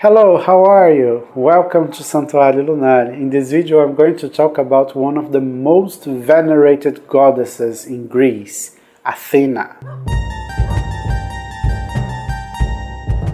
Hello, how are you? Welcome to Santuário Lunar. In this video I'm going to talk about one of the most venerated goddesses in Greece, Athena.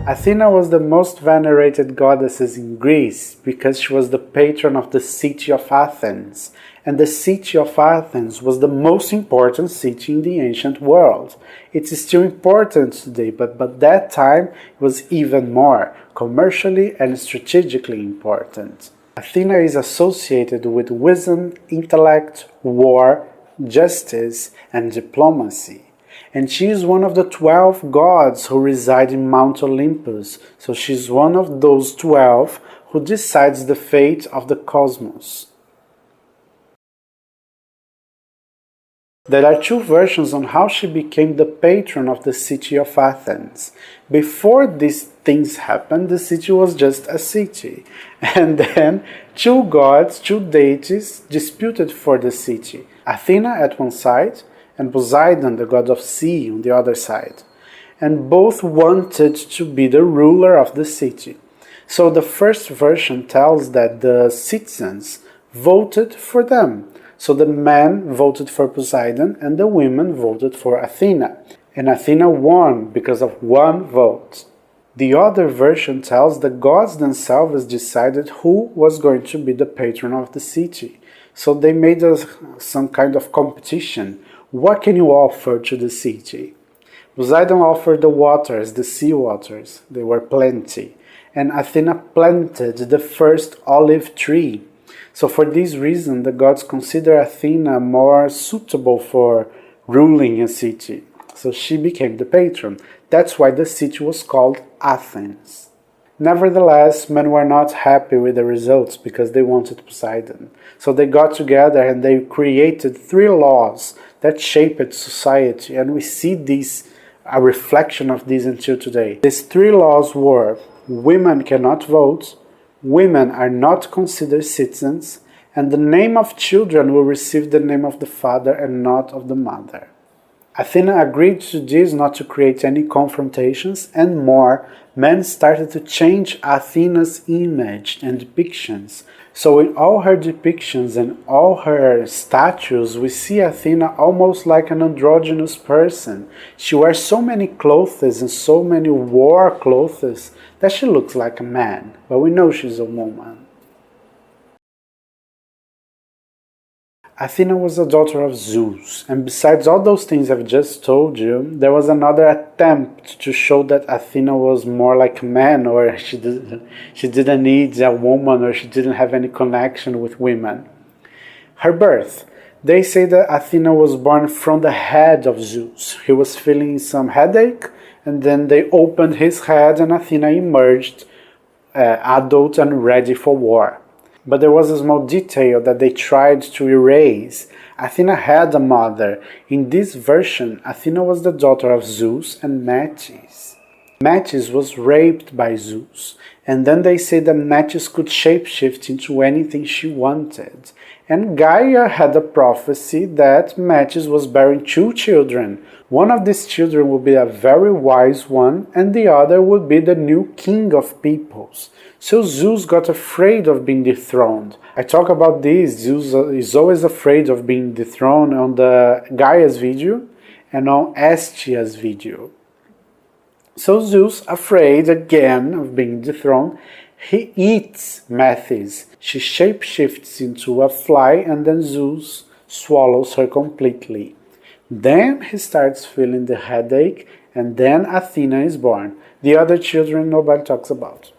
Athena was the most venerated goddess in Greece because she was the patron of the city of Athens, and the city of Athens was the most important city in the ancient world. It is still important today, but that time it was even more, commercially and strategically important. Athena is associated with wisdom, intellect, war, justice, and diplomacy. And she is one of the 12 gods who reside in Mount Olympus, so she's one of those 12 who decides the fate of the cosmos. There are two versions on how she became the patron of the city of Athens. Before these things happened, the city was just a city. And then two gods, two deities, disputed for the city. Athena at one side, and Poseidon, the god of sea, on the other side. And both wanted to be the ruler of the city. So the first version tells that the citizens voted for them. So the men voted for Poseidon and the women voted for Athena. And Athena won because of one vote. The other version tells the gods themselves decided who was going to be the patron of the city. So they made some kind of competition. What can you offer to the city? Poseidon offered the waters, the sea waters. They were plenty. And Athena planted the first olive tree. So for this reason, the gods consider Athena more suitable for ruling a city. So she became the patron. That's why the city was called Athens. Nevertheless, men were not happy with the results because they wanted Poseidon. So they got together and they created 3 laws that shaped society, and we see a reflection of this until today. These 3 laws were: women cannot vote, women are not considered citizens, and the name of children will receive the name of the father and not of the mother. Athena agreed to this not to create any confrontations, and more, men started to change Athena's image and depictions. So in all her depictions and all her statues, we see Athena almost like an androgynous person. She wears so many clothes and so many war clothes that she looks like a man, but we know she's a woman. Athena was a daughter of Zeus, and besides all those things I've just told you, there was another attempt to show that Athena was more like a man, or she didn't need a woman, or she didn't have any connection with women. Her birth. They say that Athena was born from the head of Zeus. He was feeling some headache, and then they opened his head and Athena emerged adult and ready for war. But there was a small detail that they tried to erase. Athena had a mother. In this version, Athena was the daughter of Zeus and Metis. Metis was raped by Zeus, and then they say that Metis could shapeshift into anything she wanted. And Gaia had a prophecy that Metis was bearing 2 children. One of these children would be a very wise one, and the other would be the new king of peoples. So Zeus got afraid of being dethroned. I talk about this. Zeus is always afraid of being dethroned on the Gaia's video and on Hestia's video. So Zeus, afraid again of being dethroned, he eats Metis. She shapeshifts into a fly, and then Zeus swallows her completely. Then he starts feeling the headache, and then Athena is born. The other children nobody talks about.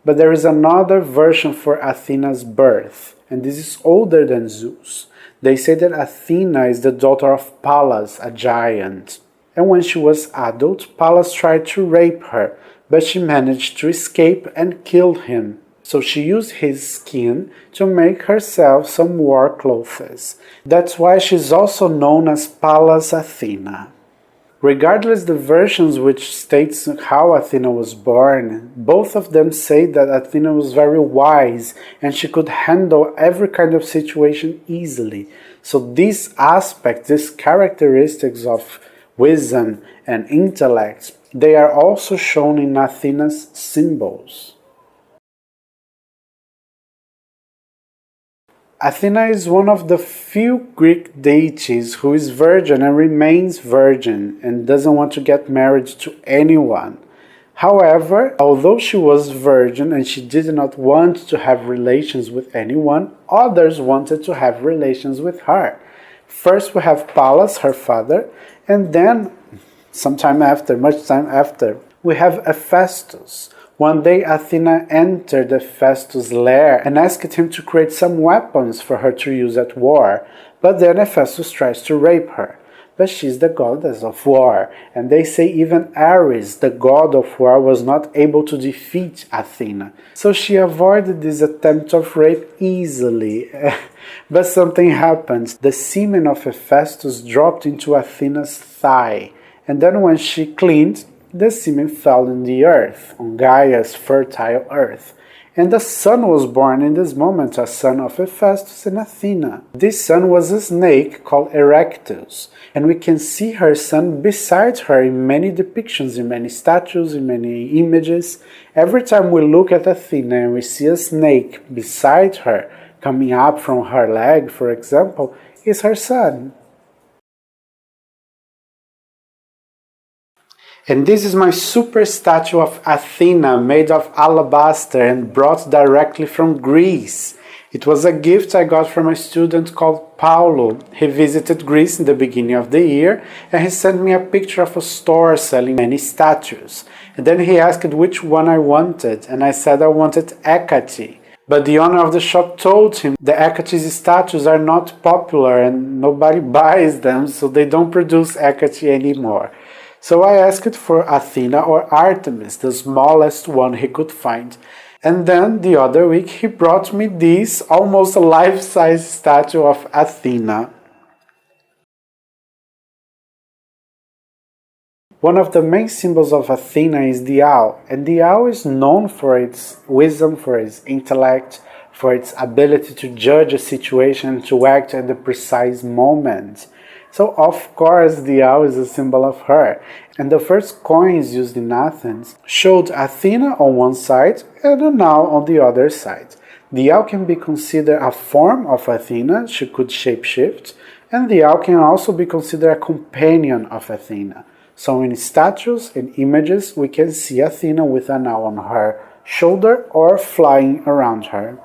But there is another version for Athena's birth, and this is older than Zeus. They say that Athena is the daughter of Pallas, a giant. And when she was adult, Pallas tried to rape her, but she managed to escape and killed him. So she used his skin to make herself some war clothes. That's why she's also known as Pallas Athena. Regardless the versions which states how Athena was born, both of them say that Athena was very wise and she could handle every kind of situation easily. So these aspects, these characteristics of wisdom and intellect They are also shown in Athena's symbols. Athena is one of the few Greek deities who is virgin and remains virgin and doesn't want to get married to anyone. However, although she was virgin and she did not want to have relations with anyone, others wanted to have relations with her. First we have Pallas, her father, and then, much time after, we have Hephaestus. One day Athena entered Hephaestus' lair and asked him to create some weapons for her to use at war, but then Hephaestus tries to rape her. But she's the goddess of war, and they say even Ares, the god of war, was not able to defeat Athena. So she avoided this attempt of rape easily. But something happened. The semen of Hephaestus dropped into Athena's thigh, and then when she cleaned, the semen fell in the earth, on Gaia's fertile earth. And a son was born in this moment, a son of Hephaestus and Athena. This son was a snake called Erectus, and we can see her son beside her in many depictions, in many statues, in many images. Every time we look at Athena and we see a snake beside her, coming up from her leg, for example, is her son. And this is my super statue of Athena made of alabaster and brought directly from Greece. It was a gift I got from a student called Paulo. He visited Greece in the beginning of the year and he sent me a picture of a store selling many statues. And then he asked which one I wanted, and I said I wanted Hecate. But the owner of the shop told him the Hecate's statues are not popular and nobody buys them, so they don't produce Hecate anymore. So I asked for Athena or Artemis, the smallest one he could find. And then the other week he brought me this almost life-size statue of Athena. One of the main symbols of Athena is the owl, and the owl is known for its wisdom, for its intellect, for its ability to judge a situation, to act at the precise moment. So of course the owl is a symbol of her, and the first coins used in Athens showed Athena on one side and an owl on the other side. The owl can be considered a form of Athena, she could shapeshift, and the owl can also be considered a companion of Athena. So in statues and images we can see Athena with an owl on her shoulder or flying around her.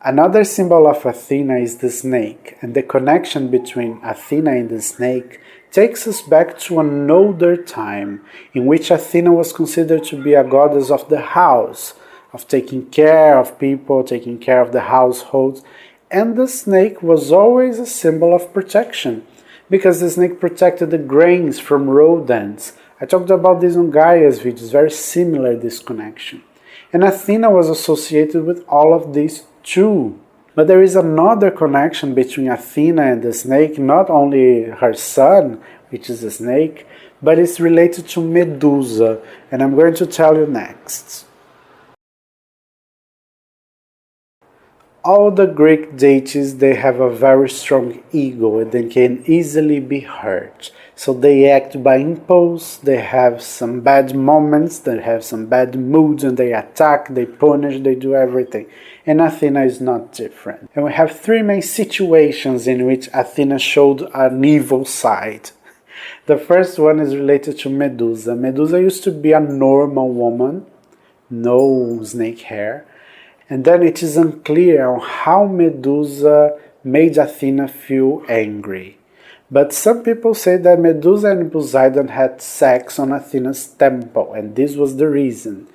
Another symbol of Athena is the snake, and the connection between Athena and the snake takes us back to an older time, in which Athena was considered to be a goddess of the house, of taking care of people, taking care of the household, and the snake was always a symbol of protection, because the snake protected the grains from rodents. I talked about this on Gaia's videos, very similar this connection. And Athena was associated with all of these too. But there is another connection between Athena and the snake, not only her son, which is a snake, but it's related to Medusa, and I'm going to tell you next. All the Greek deities, they have a very strong ego and they can easily be hurt. So they act by impulse, they have some bad moments, they have some bad moods, and they attack, they punish, they do everything. And Athena is not different. And we have three main situations in which Athena showed an evil side. The first one is related to Medusa. Medusa used to be a normal woman, no snake hair. And then it is unclear on how Medusa made Athena feel angry. But some people say that Medusa and Poseidon had sex on Athena's temple, and this was the reason.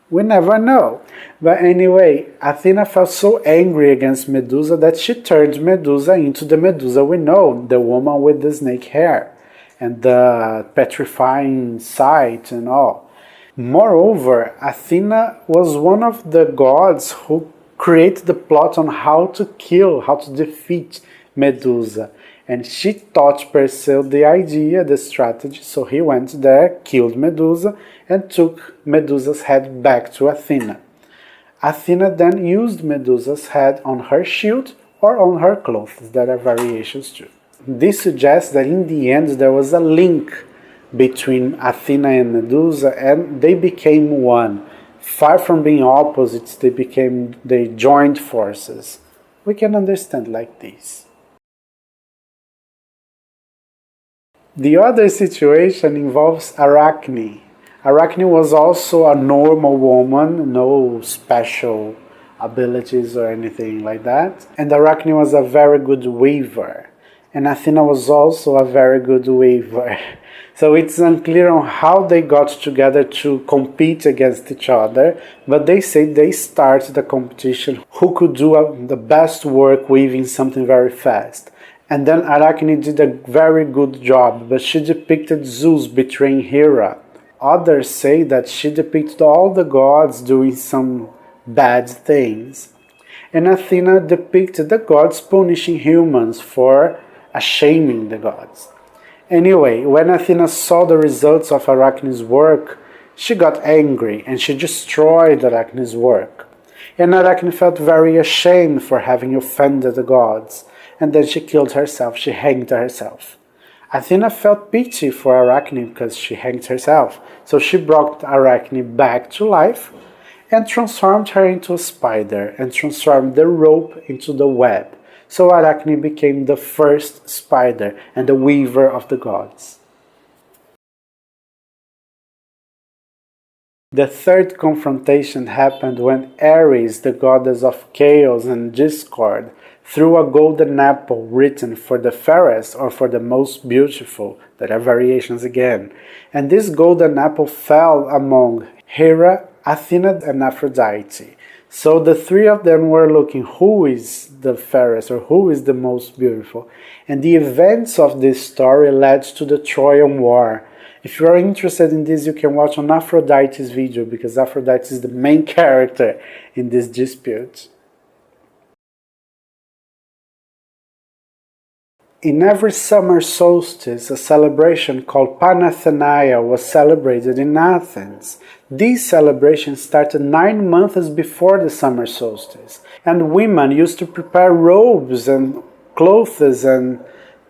We never know. But anyway, Athena felt so angry against Medusa that she turned Medusa into the Medusa we know, the woman with the snake hair and the petrifying sight and all. Moreover, Athena was one of the gods who created the plot on how to kill, how to defeat Medusa. And she taught Perseus the idea, the strategy, so he went there, killed Medusa, and took Medusa's head back to Athena. Athena then used Medusa's head on her shield or on her clothes. There are variations too. This suggests that in the end there was a link between Athena and Medusa, and they became one. Far from being opposites, they joined forces. We can understand like this. The other situation involves Aracne. Aracne was also a normal woman, no special abilities or anything like that. And Aracne was a very good weaver. And Athena was also a very good weaver. So it's unclear on how they got together to compete against each other, but they say they started the competition who could do the best work weaving something very fast. And then Aracne did a very good job, but she depicted Zeus betraying Hera. Others say that she depicted all the gods doing some bad things. And Athena depicted the gods punishing humans for shaming the gods. Anyway, when Athena saw the results of Arachne's work, she got angry and she destroyed Arachne's work. And Arachne felt very ashamed for having offended the gods, and then she killed herself, she hanged herself. Athena felt pity for Arachne because she hanged herself, so she brought Arachne back to life and transformed her into a spider and transformed the rope into the web. So Arachne became the first spider and the weaver of the gods. The third confrontation happened when Ares, the goddess of chaos and discord, threw a golden apple written for the fairest or for the most beautiful. There are variations again. And this golden apple fell among Hera, Athena, and Aphrodite. So the three of them were looking who is the fairest or who is the most beautiful. And the events of this story led to the Trojan War. If you are interested in this, you can watch on Aphrodite's video, because Aphrodite is the main character in this dispute. In every summer solstice, a celebration called Panathenaia was celebrated in Athens. These celebrations started 9 months before the summer solstice, and women used to prepare robes and clothes and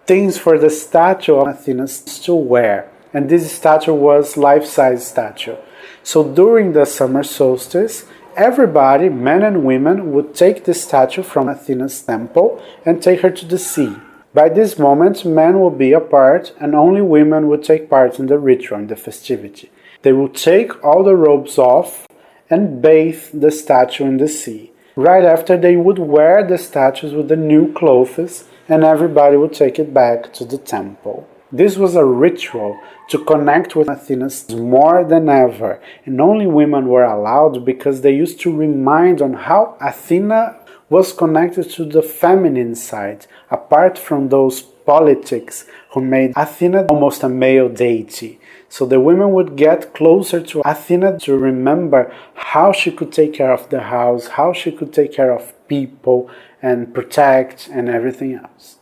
things for the statue of Athena to wear. And this statue was life-size statue. So during the summer solstice, everybody, men and women, would take the statue from Athena's temple and take her to the sea. By this moment, men would be apart and only women would take part in the ritual, in the festivity. They would take all the robes off and bathe the statue in the sea. Right after, they would wear the statues with the new clothes and everybody would take it back to the temple. This was a ritual to connect with Athena more than ever, and only women were allowed because they used to remind on how Athena was connected to the feminine side, apart from those politics who made Athena almost a male deity. So the women would get closer to Athena to remember how she could take care of the house, how she could take care of people and protect and everything else.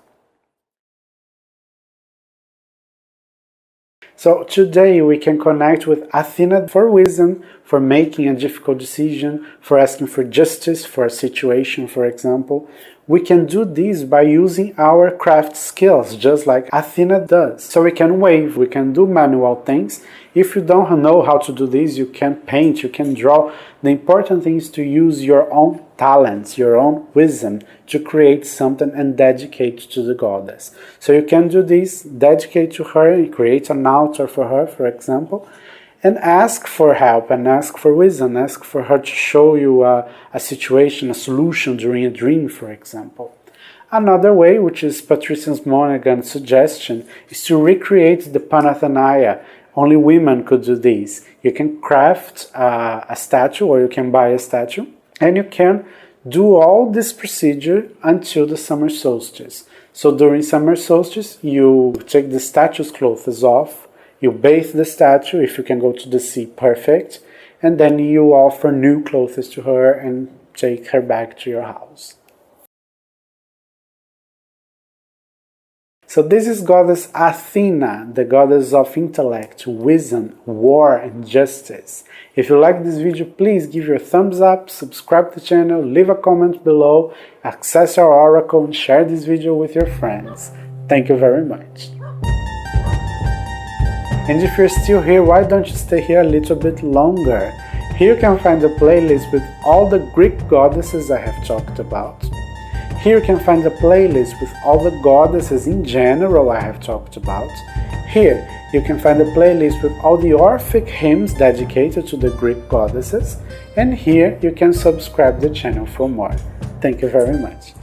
So today we can connect with Athena for wisdom, for making a difficult decision, for asking for justice for a situation, for example. We can do this by using our craft skills, just like Athena does. So we can weave, we can do manual things. If you don't know how to do this, you can paint, you can draw. The important thing is to use your own talents, your own wisdom to create something and dedicate to the goddess. So you can do this, dedicate to her, create an altar for her, for example, and ask for help and ask for wisdom, ask for her to show you a situation, a solution during a dream, for example. Another way, which is Patrician Monaghan's suggestion, is to recreate the Panathenaia. Only women could do this. You can craft a statue or you can buy a statue and you can do all this procedure until the summer solstice. So during summer solstice, you take the statue's clothes off, you bathe the statue, if you can go to the sea, perfect, and then you offer new clothes to her and take her back to your house. So this is goddess Athena, the goddess of intellect, wisdom, war and justice. If you like this video, please give your thumbs up, subscribe to the channel, leave a comment below, access our oracle and share this video with your friends. Thank you very much. And if you're still here, why don't you stay here a little bit longer? Here you can find a playlist with all the Greek goddesses I have talked about. Here you can find a playlist with all the goddesses in general I have talked about. Here you can find a playlist with all the Orphic hymns dedicated to the Greek goddesses. And here you can subscribe the channel for more. Thank you very much.